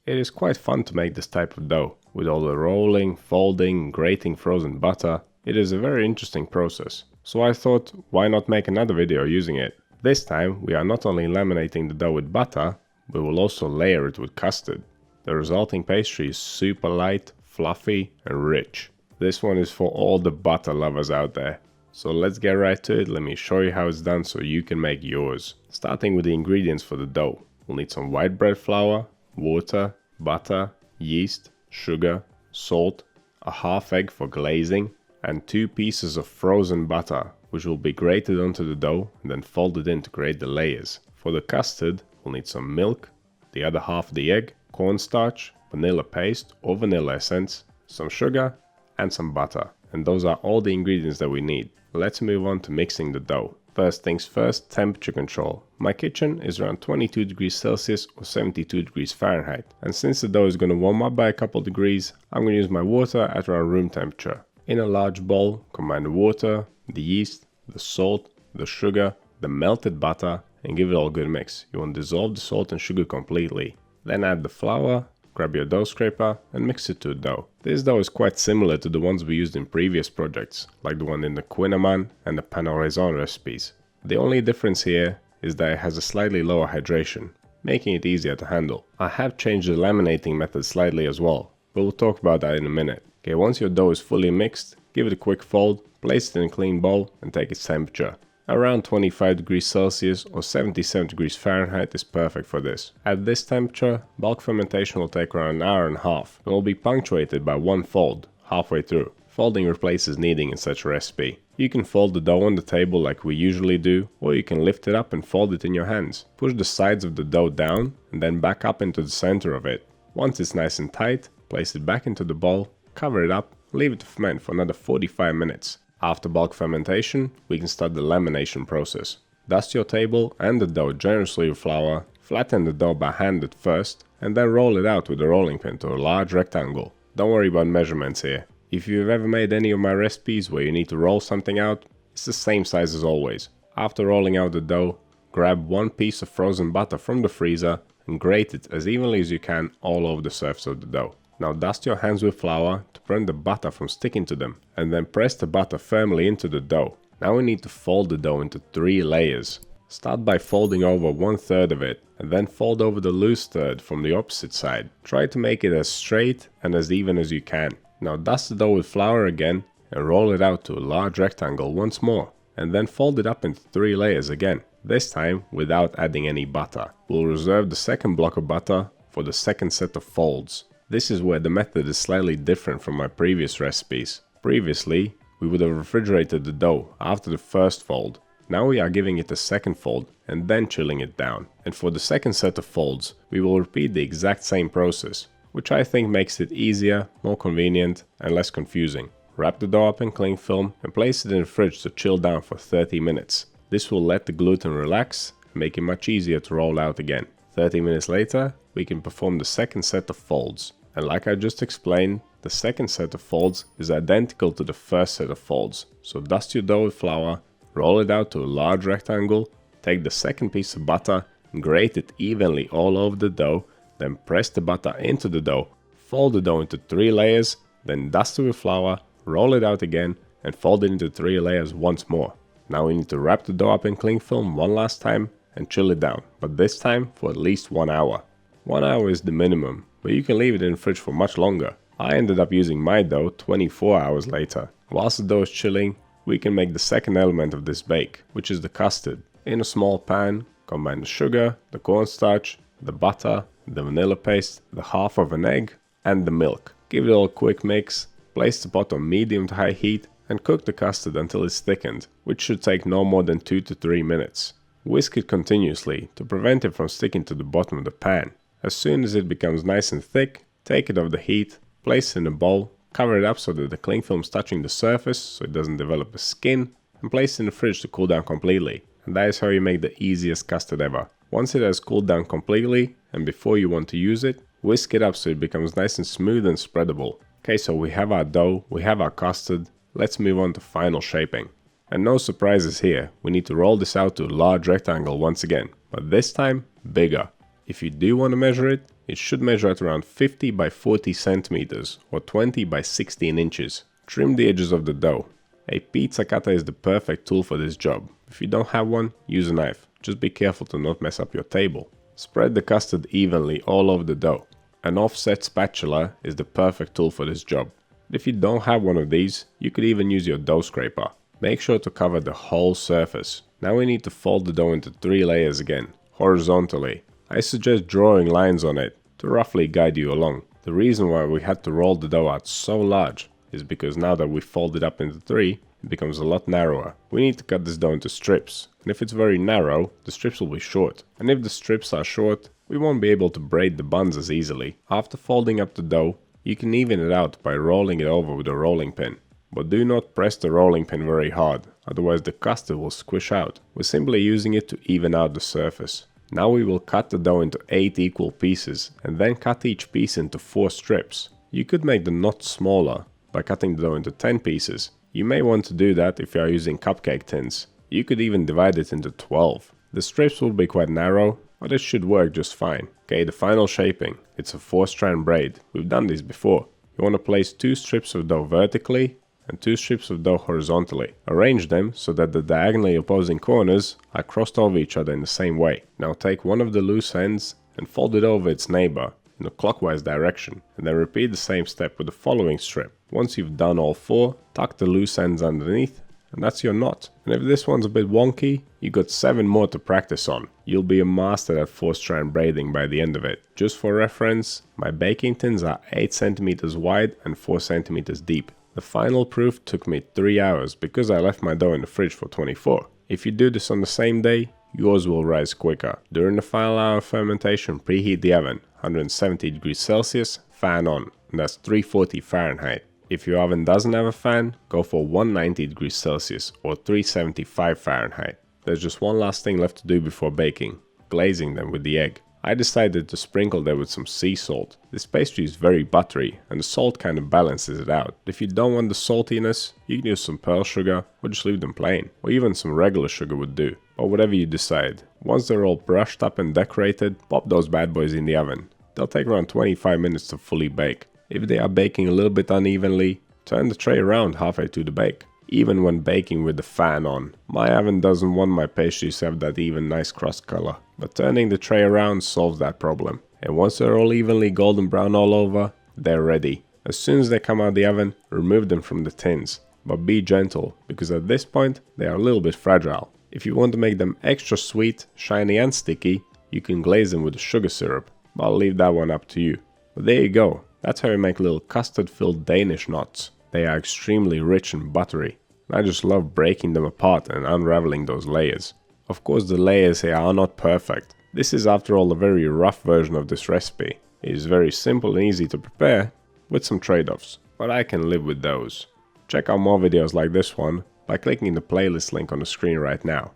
It is quite fun to make this type of dough. With all the rolling, folding, grating frozen butter, it is a very interesting process. So I thought, why not make another video using it? This time we are not only laminating the dough with butter, we will also layer it with custard. The resulting pastry is super light, fluffy and rich. This one is for all the butter lovers out there. So let's get right to it. Let me show you how it's done so you can make yours. Starting with the ingredients for the dough. We'll need some white bread flour, water, butter, yeast, sugar, salt, a half egg for glazing, and 2 pieces of frozen butter, which will be grated onto the dough and then folded in to create the layers. For the custard, we'll need some milk, the other half of the egg, cornstarch, vanilla paste or vanilla essence, some sugar, and some butter. And those are all the ingredients that we need. Let's move on to mixing the dough. First things first, temperature control. My kitchen is around 22 degrees Celsius or 72 degrees Fahrenheit. And since the dough is going to warm up by a couple degrees, I'm going to use my water at around room temperature. In a large bowl, combine the water, the yeast, the salt, the sugar, the melted butter, and give it all a good mix. You want to dissolve the salt and sugar completely. Then add the flour, grab your dough scraper and mix it to a dough. This dough is quite similar to the ones we used in previous projects, like the one in the kouign-amann and the pain au raisin recipes. The only difference here is that it has a slightly lower hydration, making it easier to handle. I have changed the laminating method slightly as well, but we'll talk about that in a minute. Okay, once your dough is fully mixed, give it a quick fold, place it in a clean bowl and take its temperature. Around 25 degrees Celsius or 77 degrees Fahrenheit is perfect for this. At this temperature, bulk fermentation will take around an hour and a half and will be punctuated by 1 fold halfway through. Folding replaces kneading in such a recipe. You can fold the dough on the table like we usually do, or you can lift it up and fold it in your hands. Push the sides of the dough down and then back up into the center of it. Once it's nice and tight, place it back into the bowl, cover it up, leave it to ferment for another 45 minutes. After bulk fermentation, we can start the lamination process. Dust your table and the dough generously with flour, flatten the dough by hand at first, and then roll it out with a rolling pin to a large rectangle. Don't worry about measurements here. If you've ever made any of my recipes where you need to roll something out, it's the same size as always. After rolling out the dough, grab 1 piece of frozen butter from the freezer and grate it as evenly as you can all over the surface of the dough. Now dust your hands with flour to prevent the butter from sticking to them, and then press the butter firmly into the dough. Now we need to fold the dough into 3 layers. Start by folding over 1/3 of it, and then fold over the loose third from the opposite side. Try to make it as straight and as even as you can. Now dust the dough with flour again and roll it out to a large rectangle once more, and then fold it up into 3 layers again, this time without adding any butter. We'll reserve the second block of butter for the second set of folds. This is where the method is slightly different from my previous recipes. Previously, we would have refrigerated the dough after the first fold. Now we are giving it a second fold and then chilling it down. And for the second set of folds, we will repeat the exact same process, which I think makes it easier, more convenient and less confusing. Wrap the dough up in cling film and place it in the fridge to chill down for 30 minutes. This will let the gluten relax and make it much easier to roll out again. 30 minutes later, we can perform the second set of folds. And like I just explained, the second set of folds is identical to the first set of folds. So dust your dough with flour, roll it out to a large rectangle, take the second piece of butter and grate it evenly all over the dough, then press the butter into the dough, fold the dough into 3 layers, then dust it with flour, roll it out again and fold it into 3 layers once more. Now we need to wrap the dough up in cling film one last time and chill it down, but this time for at least 1 hour. 1 hour is the minimum, but you can leave it in the fridge for much longer. I ended up using my dough 24 hours later. Whilst the dough is chilling, we can make the second element of this bake, which is the custard. In a small pan, combine the sugar, the cornstarch, the butter, the vanilla paste, the half of an egg, and the milk. Give it all a quick mix, place the pot on medium to high heat, and cook the custard until it's thickened, which should take no more than 2 to 3 minutes. Whisk it continuously to prevent it from sticking to the bottom of the pan. As soon as it becomes nice and thick, take it off the heat, place it in a bowl, cover it up so that the cling film is touching the surface so it doesn't develop a skin, and place it in the fridge to cool down completely. And that is how you make the easiest custard ever. Once it has cooled down completely, and before you want to use it, whisk it up so it becomes nice and smooth and spreadable. Okay, so we have our dough, we have our custard, let's move on to final shaping. And no surprises here, we need to roll this out to a large rectangle once again, but this time bigger. If you do want to measure it, It should measure at around 50 by 40 centimeters or 20 by 16 inches. Trim the edges of the dough. A pizza cutter is the perfect tool for this job. If you don't have one, use a knife. Just be careful to not mess up your table. Spread the custard evenly all over the dough. An offset spatula is the perfect tool for this job. If you don't have one of these, you could even use your dough scraper. Make sure to cover the whole surface. Now we need to fold the dough into 3 layers again, horizontally. I suggest drawing lines on it to roughly guide you along. The reason why we had to roll the dough out so large is because now that we fold it up into 3, it becomes a lot narrower. We need to cut this dough into strips, and if it's very narrow, the strips will be short. And if the strips are short, we won't be able to braid the buns as easily. After folding up the dough, you can even it out by rolling it over with a rolling pin. But do not press the rolling pin very hard, otherwise the custard will squish out. We're simply using it to even out the surface. Now we will cut the dough into 8 equal pieces, and then cut each piece into 4 strips. You could make the knot smaller by cutting the dough into 10 pieces. You may want to do that if you are using cupcake tins. You could even divide it into 12. The strips will be quite narrow, but it should work just fine. Okay, the final shaping. It's a 4-strand braid. We've done this before. You want to place 2 strips of dough vertically and 2 strips of dough horizontally. Arrange them so that the diagonally opposing corners are crossed over each other in the same way. Now take one of the loose ends and fold it over its neighbor in a clockwise direction, and then repeat the same step with the following strip. Once you've done all 4, tuck the loose ends underneath, and that's your knot. And if this one's a bit wonky, you got 7 more to practice on. You'll be a master at 4-strand braiding by the end of it. Just for reference, my baking tins are 8 centimeters wide and 4 centimeters deep. The final proof took me 3 hours because I left my dough in the fridge for 24. If you do this on the same day, yours will rise quicker. During the final hour of fermentation, preheat the oven, 170 degrees Celsius, fan on, and that's 340 Fahrenheit. If your oven doesn't have a fan, go for 190 degrees Celsius or 375 Fahrenheit. There's just one last thing left to do before baking, glazing them with the egg. I decided to sprinkle them with some sea salt. This pastry is very buttery and the salt kind of balances it out. If you don't want the saltiness, you can use some pearl sugar or just leave them plain, or even some regular sugar would do, or whatever you decide. Once they're all brushed up and decorated, pop those bad boys in the oven. They'll take around 25 minutes to fully bake. If they are baking a little bit unevenly, turn the tray around halfway to the bake. Even when baking with the fan on. My oven doesn't want my pastries to have that even nice crust color, but turning the tray around solves that problem. And once they're all evenly golden brown all over, they're ready. As soon as they come out of the oven, remove them from the tins. But be gentle, because at this point, they are a little bit fragile. If you want to make them extra sweet, shiny and sticky, you can glaze them with sugar syrup, but I'll leave that one up to you. But there you go, that's how you make little custard-filled Danish knots. They are extremely rich and buttery. I just love breaking them apart and unraveling those layers. Of course the layers here are not perfect. This is after all a very rough version of this recipe. It is very simple and easy to prepare, with some trade-offs, but I can live with those. Check out more videos like this one by clicking the playlist link on the screen right now.